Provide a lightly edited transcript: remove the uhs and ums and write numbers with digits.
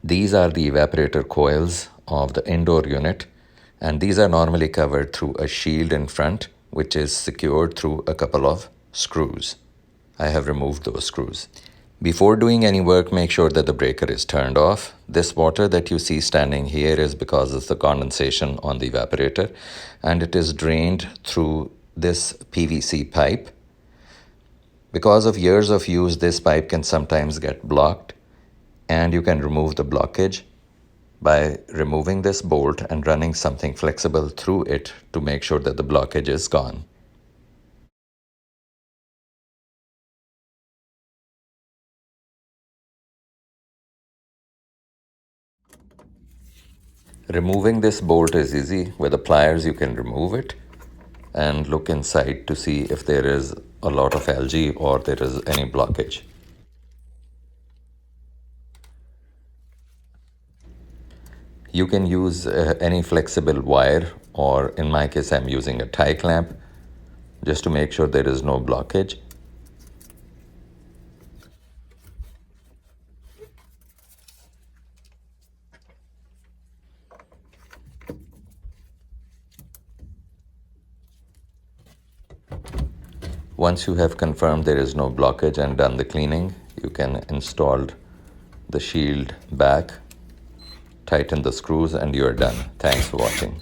These are the evaporator coils of the indoor unit, and these are normally covered through a shield in front, which is secured through a couple of screws. I have removed those screws. Before doing any work, make sure that the breaker is turned off. This water that you see standing here is because of the condensation on the evaporator, and it is drained through this PVC pipe. Because of years of use, this pipe can sometimes get blocked, and you can remove the blockage by removing this bolt and running something flexible through it to make sure that the blockage is gone. Removing this bolt is easy. With the pliers you can remove it and look inside to see if there is a lot of algae or there is any blockage. You can use any flexible wire, or in my case I'm using a tie clamp, just to make sure there is no blockage. Once you have confirmed there is no blockage and done the cleaning, you can install the shield back, tighten the screws, and you are done. Thanks for watching.